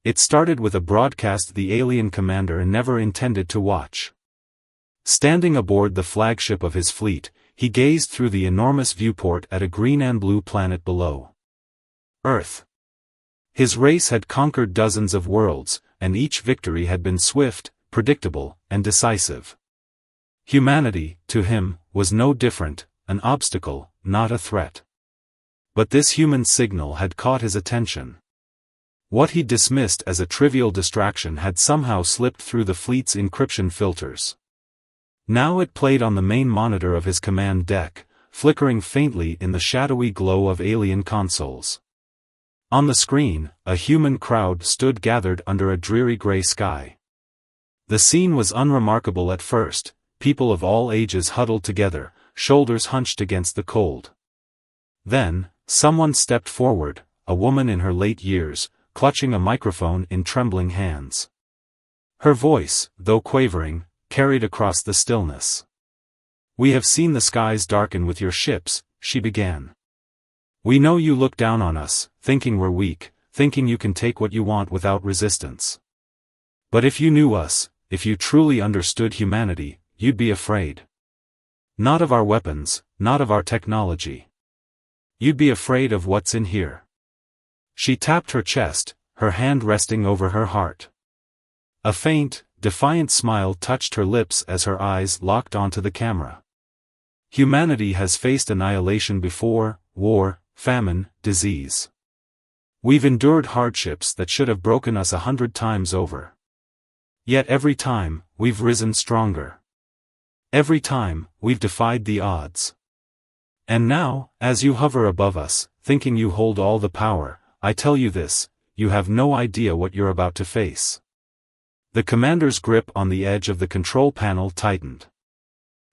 It started with a broadcast the alien commander never intended to watch. Standing aboard the flagship of his fleet, he gazed through the enormous viewport at a green and blue planet below. Earth. His race had conquered dozens of worlds, and each victory had been swift, predictable, and decisive. Humanity, to him, was no different, an obstacle, not a threat. But this human signal had caught his attention. What he dismissed as a trivial distraction had somehow slipped through the fleet's encryption filters. Now it played on the main monitor of his command deck, flickering faintly in the shadowy glow of alien consoles. On the screen, a human crowd stood gathered under a dreary gray sky. The scene was unremarkable at first, people of all ages huddled together, shoulders hunched against the cold. Then, someone stepped forward, a woman in her late years, clutching a microphone in trembling hands. Her voice, though quavering, carried across the stillness. "We have seen the skies darken with your ships," she began. "We know you look down on us, thinking we're weak, thinking you can take what you want without resistance. But if you knew us, if you truly understood humanity, you'd be afraid. Not of our weapons, not of our technology. You'd be afraid of what's in here." She tapped her chest, her hand resting over her heart. A faint, defiant smile touched her lips as her eyes locked onto the camera. "Humanity has faced annihilation before, war, famine, disease. We've endured hardships that should have broken us 100 times over. Yet every time, we've risen stronger. Every time, we've defied the odds. And now, as you hover above us, thinking you hold all the power, I tell you this, you have no idea what you're about to face." The commander's grip on the edge of the control panel tightened.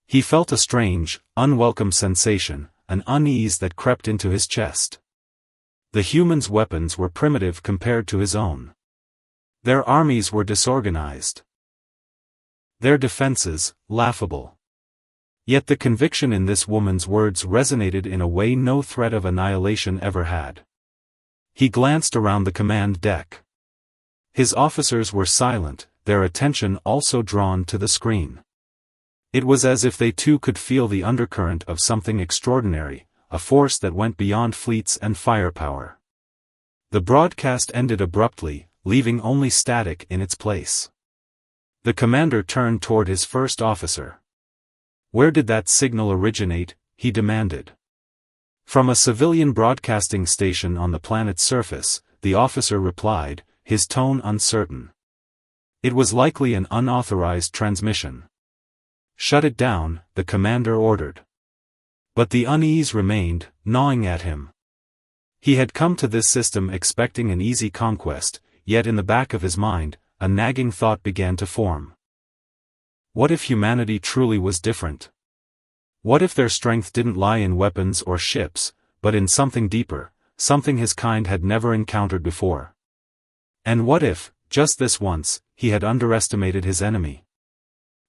He felt a strange, unwelcome sensation, an unease that crept into his chest. The humans' weapons were primitive compared to his own. Their armies were disorganized. Their defenses, laughable. Yet the conviction in this woman's words resonated in a way no threat of annihilation ever had. He glanced around the command deck. His officers were silent, their attention also drawn to the screen. It was as if they too could feel the undercurrent of something extraordinary, a force that went beyond fleets and firepower. The broadcast ended abruptly, leaving only static in its place. The commander turned toward his first officer. "Where did that signal originate?" he demanded. "From a civilian broadcasting station on the planet's surface," the officer replied, his tone uncertain. "It was likely an unauthorized transmission." "Shut it down," the commander ordered. But the unease remained, gnawing at him. He had come to this system expecting an easy conquest, yet in the back of his mind, a nagging thought began to form. What if humanity truly was different? What if their strength didn't lie in weapons or ships, but in something deeper, something his kind had never encountered before? And what if, just this once, he had underestimated his enemy?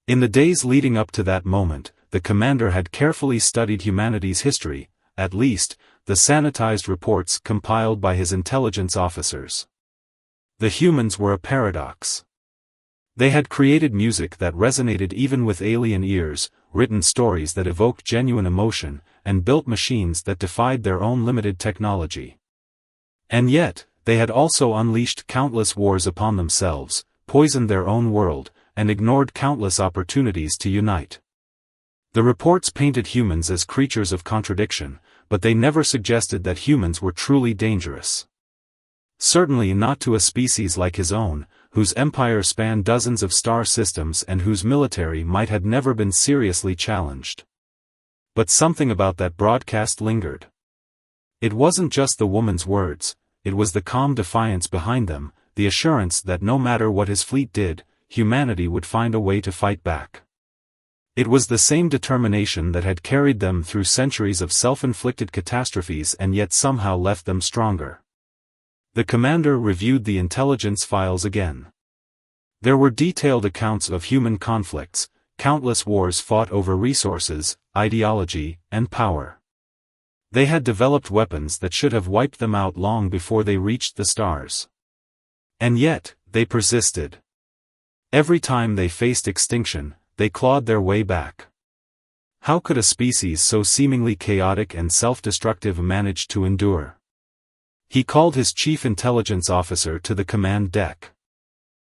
In the days leading up to that moment, the commander had carefully studied humanity's history, at least, the sanitized reports compiled by his intelligence officers. The humans were a paradox. They had created music that resonated even with alien ears, written stories that evoked genuine emotion, and built machines that defied their own limited technology. And yet, they had also unleashed countless wars upon themselves, poisoned their own world, and ignored countless opportunities to unite. The reports painted humans as creatures of contradiction, but they never suggested that humans were truly dangerous. Certainly not to a species like his own, whose empire spanned dozens of star systems and whose military might had never been seriously challenged. But something about that broadcast lingered. It wasn't just the woman's words, it was the calm defiance behind them, the assurance that no matter what his fleet did, humanity would find a way to fight back. It was the same determination that had carried them through centuries of self-inflicted catastrophes and yet somehow left them stronger. The commander reviewed the intelligence files again. There were detailed accounts of human conflicts, countless wars fought over resources, ideology, and power. They had developed weapons that should have wiped them out long before they reached the stars. And yet, they persisted. Every time they faced extinction, they clawed their way back. How could a species so seemingly chaotic and self-destructive manage to endure? He called his chief intelligence officer to the command deck.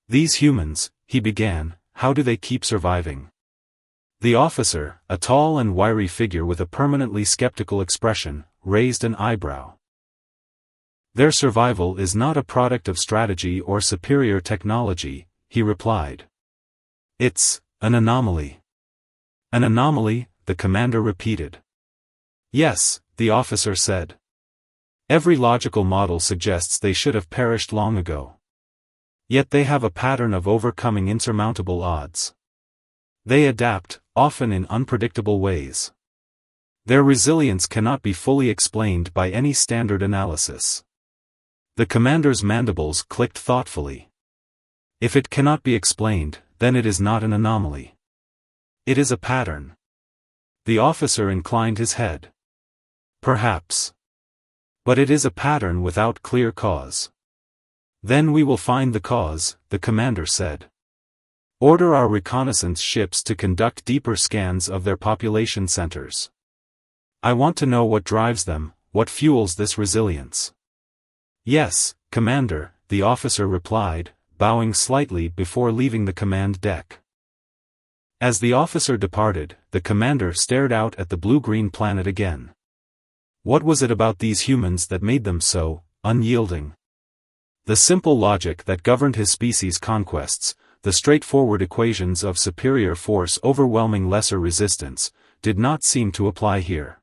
"These humans," he began, "how do they keep surviving?" The officer, a tall and wiry figure with a permanently skeptical expression, raised an eyebrow. "Their survival is not a product of strategy or superior technology," he replied. "It's an anomaly." "An anomaly," the commander repeated. "Yes," the officer said. "Every logical model suggests they should have perished long ago. Yet they have a pattern of overcoming insurmountable odds. They adapt, often in unpredictable ways. Their resilience cannot be fully explained by any standard analysis." The commander's mandibles clicked thoughtfully. "If it cannot be explained, then it is not an anomaly. It is a pattern." The officer inclined his head. "Perhaps. But it is a pattern without clear cause." "Then we will find the cause," the commander said. "Order our reconnaissance ships to conduct deeper scans of their population centers. I want to know what drives them, what fuels this resilience." "Yes, Commander," the officer replied, bowing slightly before leaving the command deck. As the officer departed, the commander stared out at the blue-green planet again. What was it about these humans that made them so unyielding? The simple logic that governed his species' conquests, the straightforward equations of superior force overwhelming lesser resistance, did not seem to apply here.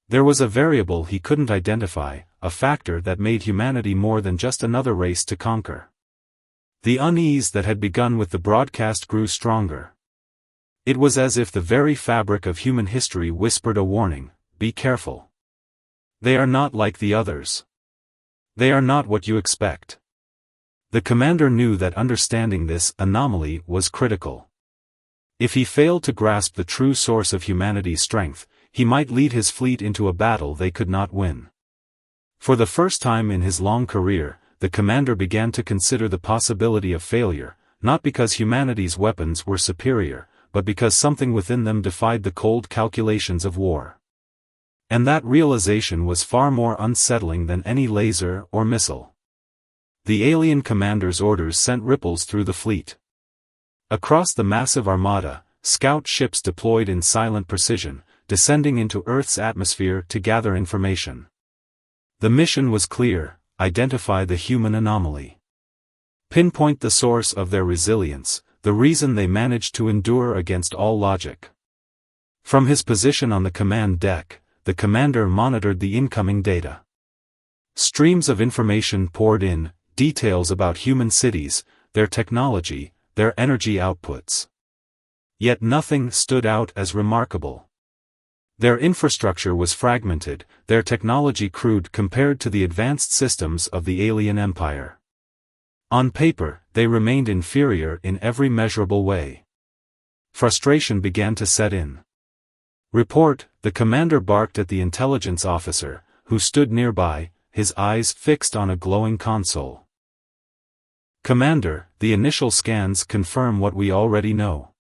There was a variable he couldn't identify, a factor that made humanity more than just another race to conquer. The unease that had begun with the broadcast grew stronger. It was as if the very fabric of human history whispered a warning: be careful. They are not like the others. They are not what you expect. The commander knew that understanding this anomaly was critical. If he failed to grasp the true source of humanity's strength, he might lead his fleet into a battle they could not win. For the first time in his long career, the commander began to consider the possibility of failure, not because humanity's weapons were superior, but because something within them defied the cold calculations of war. And that realization was far more unsettling than any laser or missile. The alien commander's orders sent ripples through the fleet. Across the massive armada, scout ships deployed in silent precision, descending into Earth's atmosphere to gather information. The mission was clear: identify the human anomaly. Pinpoint the source of their resilience, the reason they managed to endure against all logic. From his position on the command deck, the commander monitored the incoming data. Streams of information poured in, details about human cities, their technology, their energy outputs. Yet nothing stood out as remarkable. Their infrastructure was fragmented, their technology crude compared to the advanced systems of the alien empire. On paper, they remained inferior in every measurable way. Frustration began to set in. "Report," the commander barked at the intelligence officer, who stood nearby, his eyes fixed on a glowing console. "Commander, the initial scans confirm what we already know.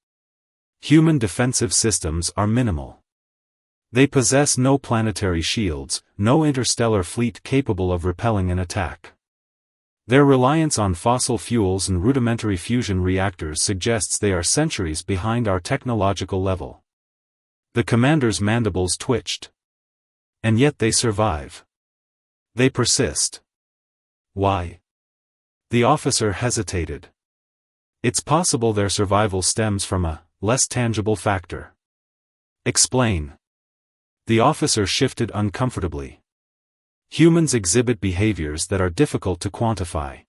Human defensive systems are minimal. They possess no planetary shields, no interstellar fleet capable of repelling an attack. Their reliance on fossil fuels and rudimentary fusion reactors suggests they are centuries behind our technological level." The commander's mandibles twitched. "And yet they survive. They persist. Why?" The officer hesitated. "It's possible their survival stems from a less tangible factor." "Explain." The officer shifted uncomfortably. "Humans exhibit behaviors that are difficult to quantify.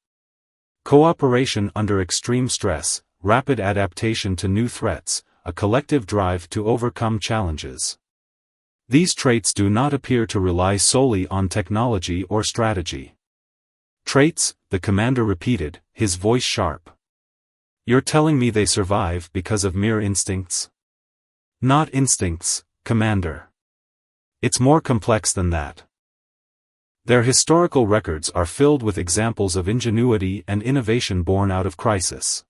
Cooperation under extreme stress, rapid adaptation to new threats, a collective drive to overcome challenges. These traits do not appear to rely solely on technology or strategy." "Traits," the commander repeated, his voice sharp. "You're telling me they survive because of mere instincts?" "Not instincts, Commander. It's more complex than that. Their historical records are filled with examples of ingenuity and innovation born out of crisis.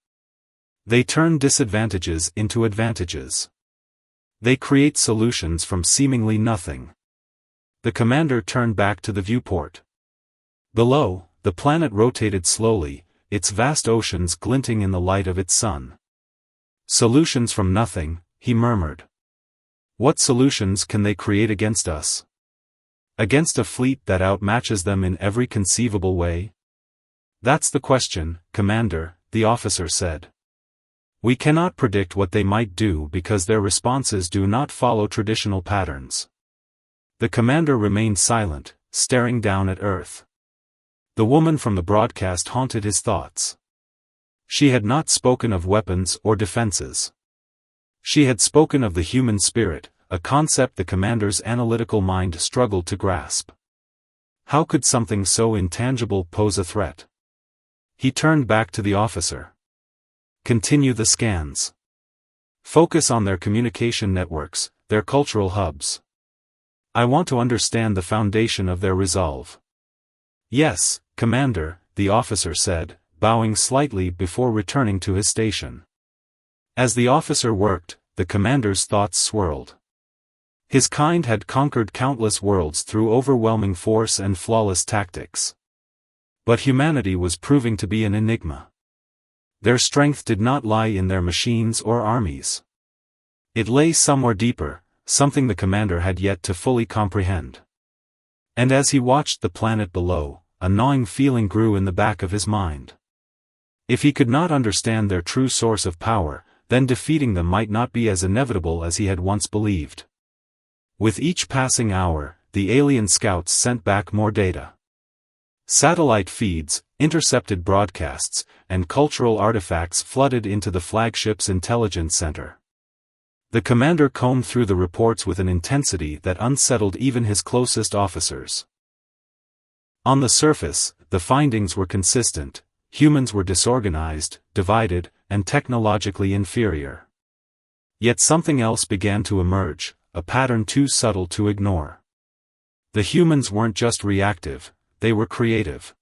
They turn disadvantages into advantages. They create solutions from seemingly nothing. The commander turned back to the viewport. Below, the planet rotated slowly, its vast oceans glinting in the light of its sun. Solutions from nothing, he murmured. What solutions can they create against us? Against a fleet that outmatches them in every conceivable way? That's the question, Commander, the officer said. We cannot predict what they might do because their responses do not follow traditional patterns. The commander remained silent, staring down at Earth. The woman from the broadcast haunted his thoughts. She had not spoken of weapons or defenses. She had spoken of the human spirit, a concept the commander's analytical mind struggled to grasp. How could something so intangible pose a threat? He turned back to the officer. Continue the scans. Focus on their communication networks, their cultural hubs. I want to understand the foundation of their resolve. Yes, Commander, the officer said, bowing slightly before returning to his station. As the officer worked, the commander's thoughts swirled. His kind had conquered countless worlds through overwhelming force and flawless tactics. But humanity was proving to be an enigma. Their strength did not lie in their machines or armies. It lay somewhere deeper, something the commander had yet to fully comprehend. And as he watched the planet below, a gnawing feeling grew in the back of his mind. If he could not understand their true source of power, then defeating them might not be as inevitable as he had once believed. With each passing hour, the alien scouts sent back more data. Satellite feeds, intercepted broadcasts, and cultural artifacts flooded into the flagship's intelligence center. The commander combed through the reports with an intensity that unsettled even his closest officers. On the surface, the findings were consistent. Humans were disorganized, divided, and technologically inferior. Yet something else began to emerge, a pattern too subtle to ignore. The humans weren't just reactive, they were creative.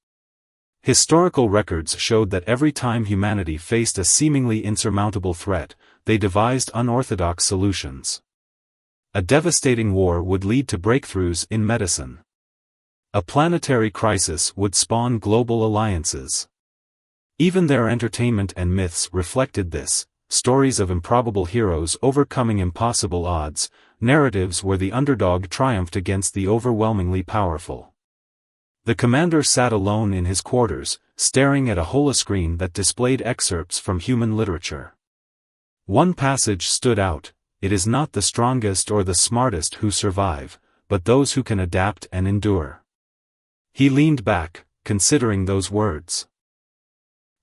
Historical records showed that every time humanity faced a seemingly insurmountable threat, they devised unorthodox solutions. A devastating war would lead to breakthroughs in medicine. A planetary crisis would spawn global alliances. Even their entertainment and myths reflected this, stories of improbable heroes overcoming impossible odds, narratives where the underdog triumphed against the overwhelmingly powerful. The commander sat alone in his quarters, staring at a holoscreen that displayed excerpts from human literature. One passage stood out: "It is not the strongest or the smartest who survive, but those who can adapt and endure." He leaned back, considering those words.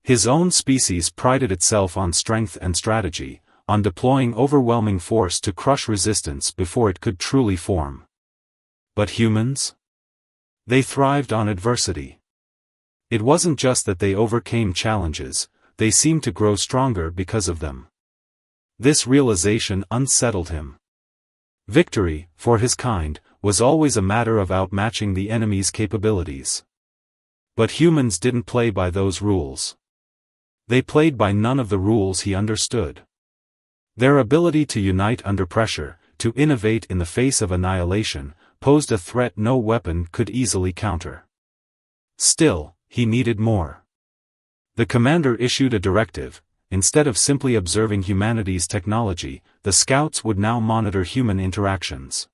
His own species prided itself on strength and strategy, on deploying overwhelming force to crush resistance before it could truly form. But humans? They thrived on adversity. It wasn't just that they overcame challenges, they seemed to grow stronger because of them. This realization unsettled him. Victory, for his kind, was always a matter of outmatching the enemy's capabilities. But humans didn't play by those rules. They played by none of the rules he understood. Their ability to unite under pressure, to innovate in the face of annihilation, posed a threat no weapon could easily counter. Still, he needed more. The commander issued a directive: instead of simply observing humanity's technology, the scouts would now monitor human interactions.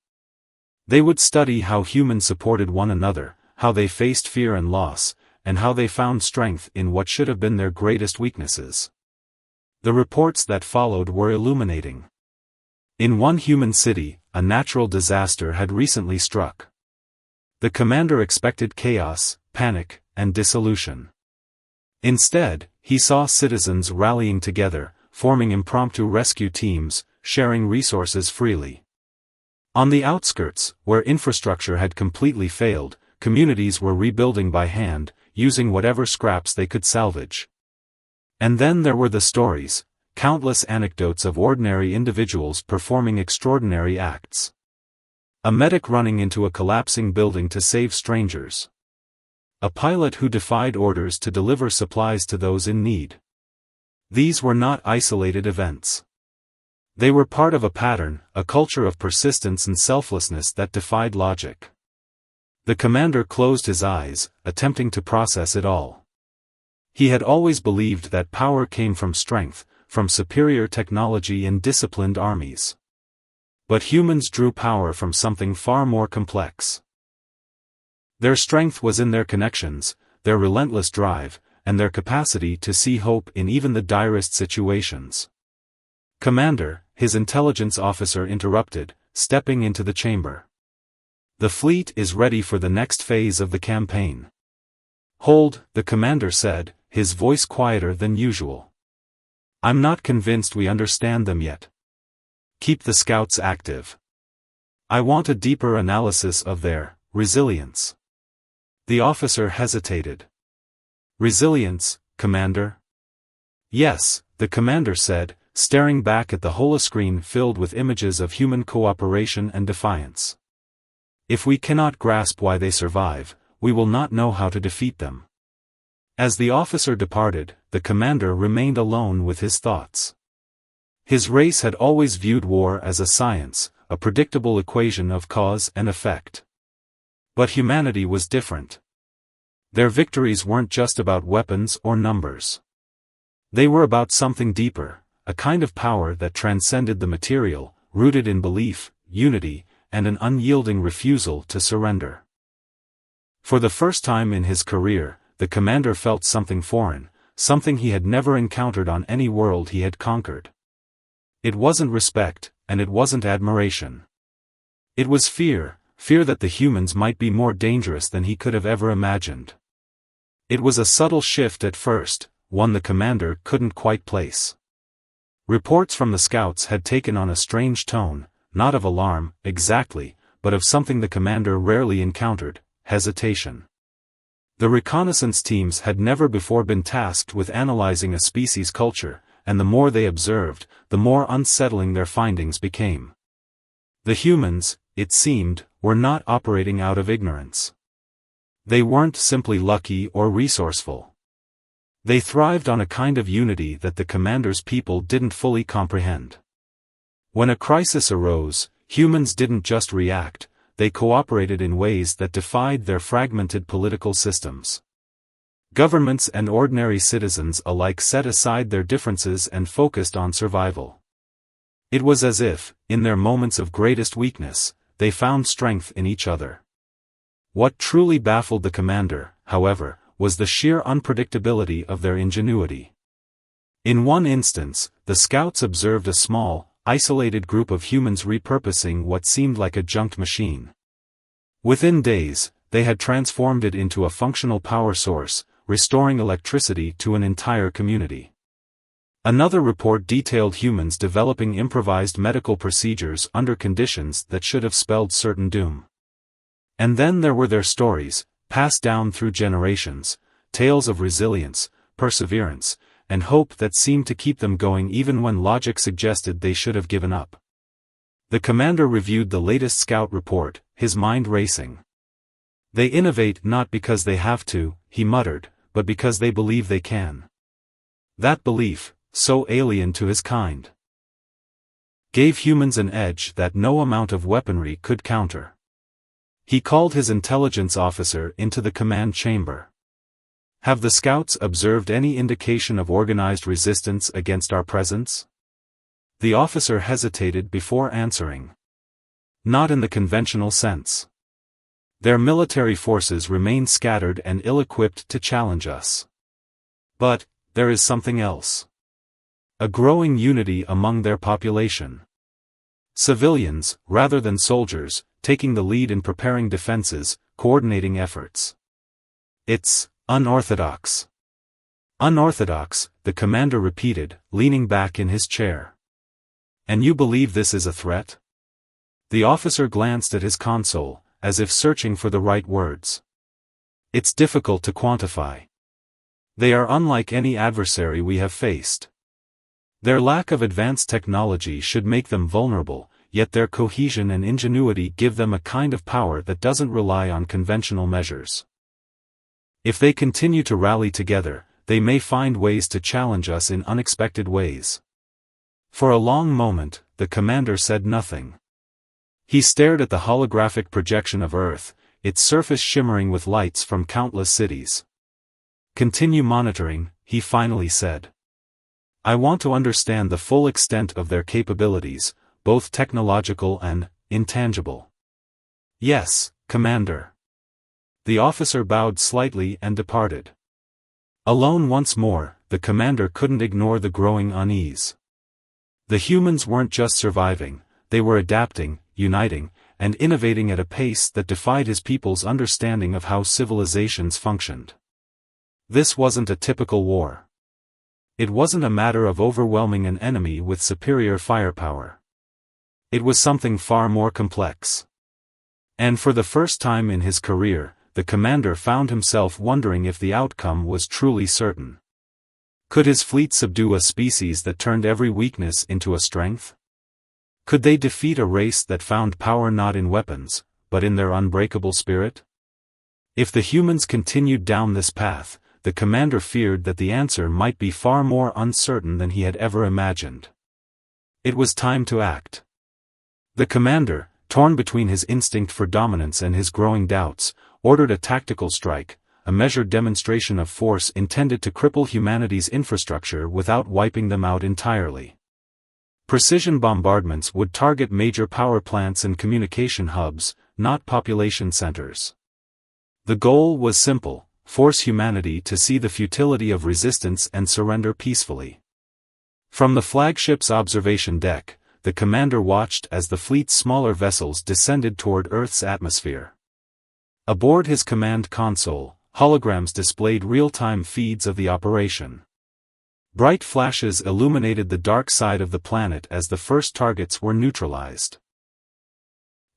They would study how humans supported one another, how they faced fear and loss, and how they found strength in what should have been their greatest weaknesses. The reports that followed were illuminating. In one human city, a natural disaster had recently struck. The commander expected chaos, panic, and dissolution. Instead, he saw citizens rallying together, forming impromptu rescue teams, sharing resources freely. On the outskirts, where infrastructure had completely failed, communities were rebuilding by hand, using whatever scraps they could salvage. And then there were the stories, countless anecdotes of ordinary individuals performing extraordinary acts. A medic running into a collapsing building to save strangers. A pilot who defied orders to deliver supplies to those in need. These were not isolated events. They were part of a pattern, a culture of persistence and selflessness that defied logic. The commander closed his eyes, attempting to process it all. He had always believed that power came from strength, from superior technology and disciplined armies. But humans drew power from something far more complex. Their strength was in their connections, their relentless drive, and their capacity to see hope in even the direst situations. "Commander," his intelligence officer interrupted, stepping into the chamber. "The fleet is ready for the next phase of the campaign." "Hold," the commander said, his voice quieter than usual. "I'm not convinced we understand them yet. Keep the scouts active. I want a deeper analysis of their resilience." The officer hesitated. "Resilience, Commander?" "Yes," the commander said, staring back at the holoscreen filled with images of human cooperation and defiance. "If we cannot grasp why they survive, we will not know how to defeat them." As the officer departed, the commander remained alone with his thoughts. His race had always viewed war as a science, a predictable equation of cause and effect. But humanity was different. Their victories weren't just about weapons or numbers. They were about something deeper, a kind of power that transcended the material, rooted in belief, unity, and an unyielding refusal to surrender. For the first time in his career, the commander felt something foreign, something he had never encountered on any world he had conquered. It wasn't respect, and it wasn't admiration. It was fear, fear that the humans might be more dangerous than he could have ever imagined. It was a subtle shift at first, one the commander couldn't quite place. Reports from the scouts had taken on a strange tone, not of alarm, exactly, but of something the commander rarely encountered, hesitation. The reconnaissance teams had never before been tasked with analyzing a species' culture, and the more they observed, the more unsettling their findings became. The humans, it seemed, were not operating out of ignorance. They weren't simply lucky or resourceful. They thrived on a kind of unity that the commander's people didn't fully comprehend. When a crisis arose, humans didn't just react, they cooperated in ways that defied their fragmented political systems. Governments and ordinary citizens alike set aside their differences and focused on survival. It was as if, in their moments of greatest weakness, they found strength in each other. What truly baffled the commander, however, was the sheer unpredictability of their ingenuity. In one instance, the scouts observed a small, isolated group of humans repurposing what seemed like a junk machine. Within days, they had transformed it into a functional power source, restoring electricity to an entire community. Another report detailed humans developing improvised medical procedures under conditions that should have spelled certain doom. And then there were their stories, passed down through generations, tales of resilience, perseverance, and hope that seemed to keep them going even when logic suggested they should have given up. The commander reviewed the latest scout report, his mind racing. "They innovate not because they have to," he muttered, "but because they believe they can." That belief, so alien to his kind, gave humans an edge that no amount of weaponry could counter. He called his intelligence officer into the command chamber. "Have the scouts observed any indication of organized resistance against our presence?" The officer hesitated before answering. "Not in the conventional sense. Their military forces remain scattered and ill-equipped to challenge us. But, there is something else. A growing unity among their population. Civilians, rather than soldiers, taking the lead in preparing defenses, coordinating efforts. It's unorthodox." "Unorthodox," the commander repeated, leaning back in his chair. "And you believe this is a threat?" The officer glanced at his console, as if searching for the right words. "It's difficult to quantify. They are unlike any adversary we have faced. Their lack of advanced technology should make them vulnerable, yet their cohesion and ingenuity give them a kind of power that doesn't rely on conventional measures. If they continue to rally together, they may find ways to challenge us in unexpected ways. For a long moment, the commander said nothing. He stared at the holographic projection of Earth, its surface shimmering with lights from countless cities. "Continue monitoring," he finally said. "I want to understand the full extent of their capabilities, both technological and intangible." "Yes, Commander." The officer bowed slightly and departed. Alone once more, the commander couldn't ignore the growing unease. The humans weren't just surviving, they were adapting, uniting, and innovating at a pace that defied his people's understanding of how civilizations functioned. This wasn't a typical war. It wasn't a matter of overwhelming an enemy with superior firepower. It was something far more complex. And for the first time in his career, the commander found himself wondering if the outcome was truly certain. Could his fleet subdue a species that turned every weakness into a strength? Could they defeat a race that found power not in weapons, but in their unbreakable spirit? If the humans continued down this path, the commander feared that the answer might be far more uncertain than he had ever imagined. It was time to act. The commander, torn between his instinct for dominance and his growing doubts, ordered a tactical strike, a measured demonstration of force intended to cripple humanity's infrastructure without wiping them out entirely. Precision bombardments would target major power plants and communication hubs, not population centers. The goal was simple: force humanity to see the futility of resistance and surrender peacefully. From the flagship's observation deck, the commander watched as the fleet's smaller vessels descended toward Earth's atmosphere. Aboard his command console, holograms displayed real-time feeds of the operation. Bright flashes illuminated the dark side of the planet as the first targets were neutralized.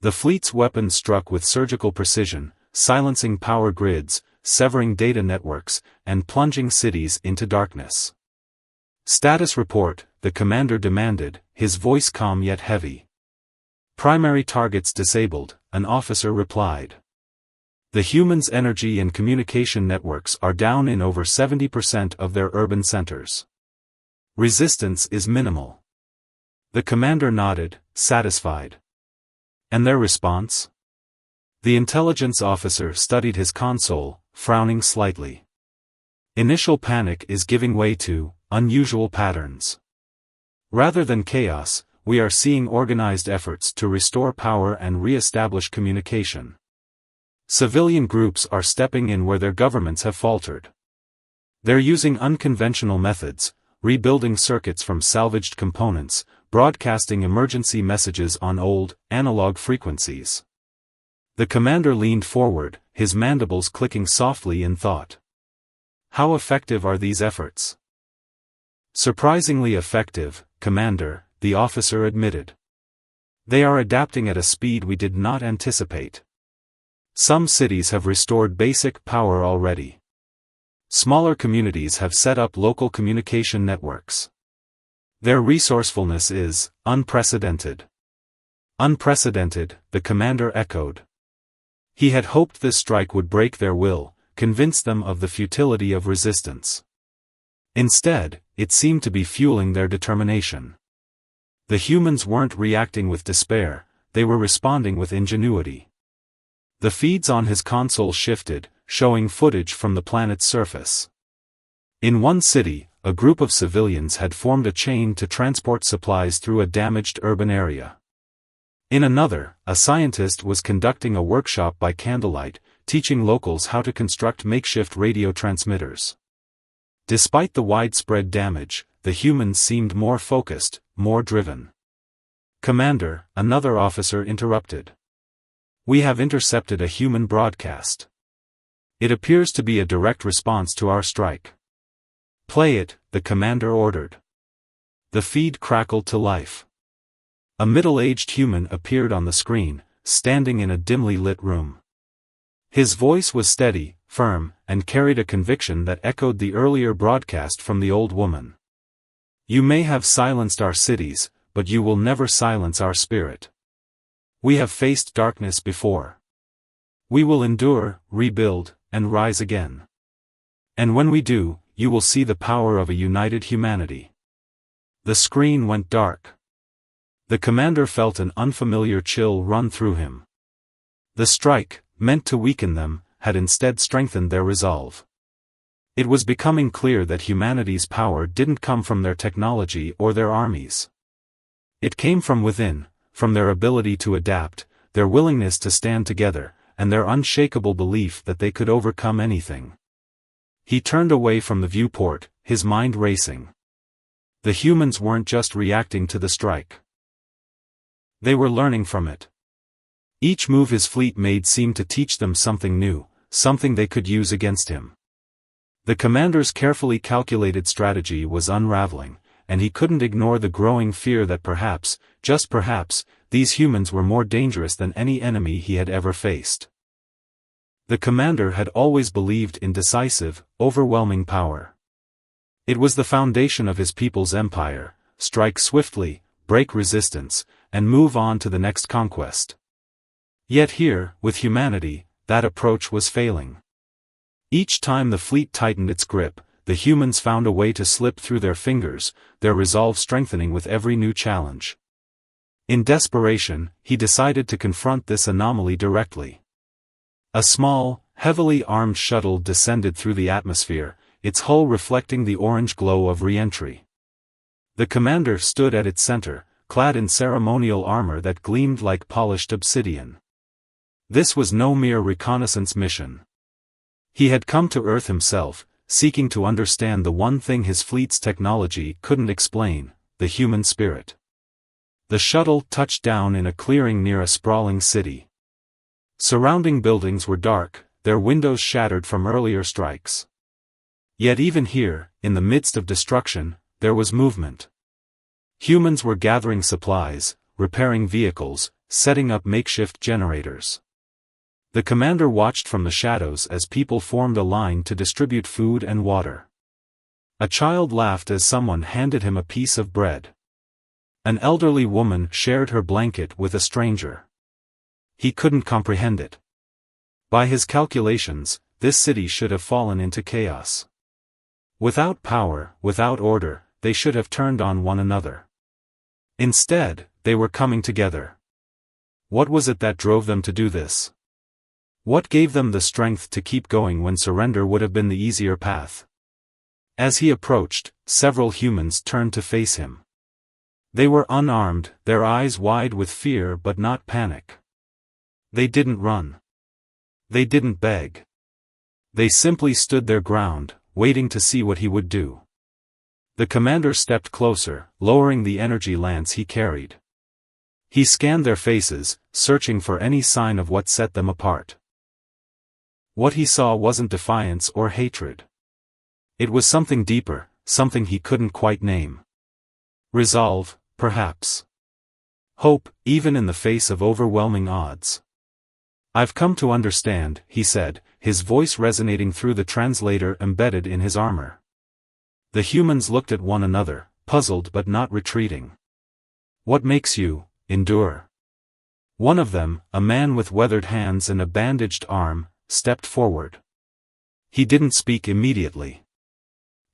The fleet's weapons struck with surgical precision, silencing power grids, severing data networks, and plunging cities into darkness. "Status report," the commander demanded, his voice calm yet heavy. "Primary targets disabled," an officer replied. "The humans' energy and communication networks are down in over 70% of their urban centers. Resistance is minimal." The commander nodded, satisfied. "And their response?" The intelligence officer studied his console, frowning slightly. "Initial panic is giving way to unusual patterns. Rather than chaos, we are seeing organized efforts to restore power and re-establish communication. Civilian groups are stepping in where their governments have faltered. They're using unconventional methods, rebuilding circuits from salvaged components, broadcasting emergency messages on old, analog frequencies." The commander leaned forward, his mandibles clicking softly in thought. "How effective are these efforts?" "Surprisingly effective, Commander," the officer admitted. "They are adapting at a speed we did not anticipate. Some cities have restored basic power already. Smaller communities have set up local communication networks. Their resourcefulness is unprecedented." "Unprecedented," the commander echoed. He had hoped this strike would break their will, convince them of the futility of resistance. Instead, it seemed to be fueling their determination. The humans weren't reacting with despair, they were responding with ingenuity. The feeds on his console shifted, showing footage from the planet's surface. In one city, a group of civilians had formed a chain to transport supplies through a damaged urban area. In another, a scientist was conducting a workshop by candlelight, teaching locals how to construct makeshift radio transmitters. Despite the widespread damage, the humans seemed more focused, more driven. "Commander," another officer interrupted. "We have intercepted a human broadcast. It appears to be a direct response to our strike." "Play it," the commander ordered. The feed crackled to life. A middle-aged human appeared on the screen, standing in a dimly lit room. His voice was steady, firm, and carried a conviction that echoed the earlier broadcast from the old woman. "You may have silenced our cities, but you will never silence our spirit. We have faced darkness before. We will endure, rebuild, and rise again. And when we do, you will see the power of a united humanity." The screen went dark. The commander felt an unfamiliar chill run through him. The strike, meant to weaken them, had instead strengthened their resolve. It was becoming clear that humanity's power didn't come from their technology or their armies. It came from within, from their ability to adapt, their willingness to stand together, and their unshakable belief that they could overcome anything. He turned away from the viewport, his mind racing. The humans weren't just reacting to the strike. They were learning from it. Each move his fleet made seemed to teach them something new, something they could use against him. The commander's carefully calculated strategy was unraveling, and he couldn't ignore the growing fear that perhaps, just perhaps, these humans were more dangerous than any enemy he had ever faced. The commander had always believed in decisive, overwhelming power. It was the foundation of his people's empire: strike swiftly, break resistance, and move on to the next conquest. Yet here, with humanity, that approach was failing. Each time the fleet tightened its grip, the humans found a way to slip through their fingers, their resolve strengthening with every new challenge. In desperation, he decided to confront this anomaly directly. A small, heavily armed shuttle descended through the atmosphere, its hull reflecting the orange glow of re-entry. The commander stood at its center, clad in ceremonial armor that gleamed like polished obsidian. This was no mere reconnaissance mission. He had come to Earth himself, seeking to understand the one thing his fleet's technology couldn't explain: the human spirit. The shuttle touched down in a clearing near a sprawling city. Surrounding buildings were dark, their windows shattered from earlier strikes. Yet even here, in the midst of destruction, there was movement. Humans were gathering supplies, repairing vehicles, setting up makeshift generators. The commander watched from the shadows as people formed a line to distribute food and water. A child laughed as someone handed him a piece of bread. An elderly woman shared her blanket with a stranger. He couldn't comprehend it. By his calculations, this city should have fallen into chaos. Without power, without order, they should have turned on one another. Instead, they were coming together. What was it that drove them to do this? What gave them the strength to keep going when surrender would have been the easier path? As he approached, several humans turned to face him. They were unarmed, their eyes wide with fear but not panic. They didn't run. They didn't beg. They simply stood their ground, waiting to see what he would do. The commander stepped closer, lowering the energy lance he carried. He scanned their faces, searching for any sign of what set them apart. What he saw wasn't defiance or hatred. It was something deeper, something he couldn't quite name. Resolve, perhaps. Hope, even in the face of overwhelming odds. "I've come to understand," he said, his voice resonating through the translator embedded in his armor. The humans looked at one another, puzzled but not retreating. "What makes you endure?" One of them, a man with weathered hands and a bandaged arm, stepped forward. He didn't speak immediately.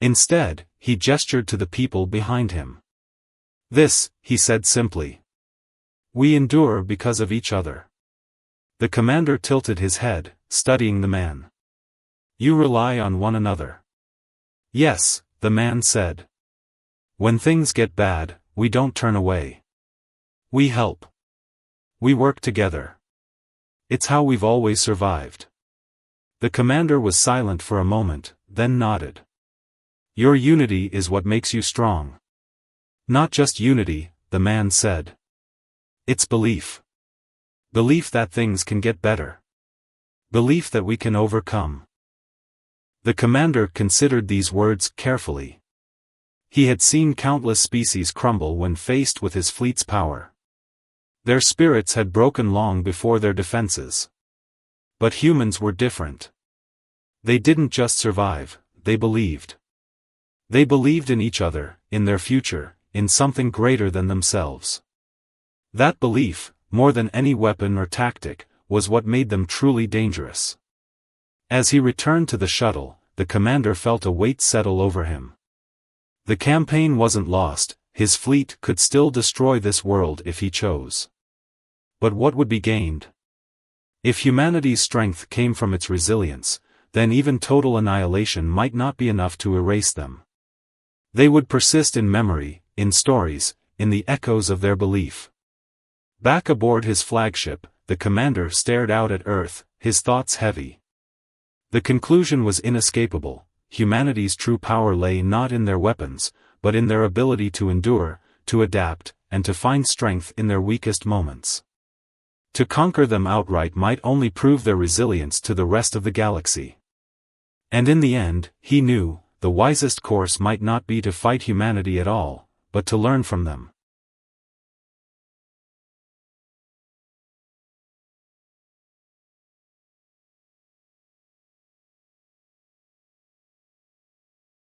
Instead, he gestured to the people behind him. "This," he said simply. "We endure because of each other." The commander tilted his head, studying the man. "You rely on one another." "Yes," the man said. "When things get bad, we don't turn away. We help. We work together. It's how we've always survived." The commander was silent for a moment, then nodded. "Your unity is what makes you strong." "Not just unity," the man said. "It's belief. Belief that things can get better. Belief that we can overcome." The commander considered these words carefully. He had seen countless species crumble when faced with his fleet's power. Their spirits had broken long before their defenses. But humans were different. They didn't just survive, they believed. They believed in each other, in their future, in something greater than themselves. That belief, more than any weapon or tactic, was what made them truly dangerous. As he returned to the shuttle, the commander felt a weight settle over him. The campaign wasn't lost, his fleet could still destroy this world if he chose. But what would be gained? If humanity's strength came from its resilience, then even total annihilation might not be enough to erase them. They would persist in memory, in stories, in the echoes of their belief. Back aboard his flagship, the commander stared out at Earth, his thoughts heavy. The conclusion was inescapable: humanity's true power lay not in their weapons, but in their ability to endure, to adapt, and to find strength in their weakest moments. To conquer them outright might only prove their resilience to the rest of the galaxy. And in the end, he knew, the wisest course might not be to fight humanity at all, but to learn from them.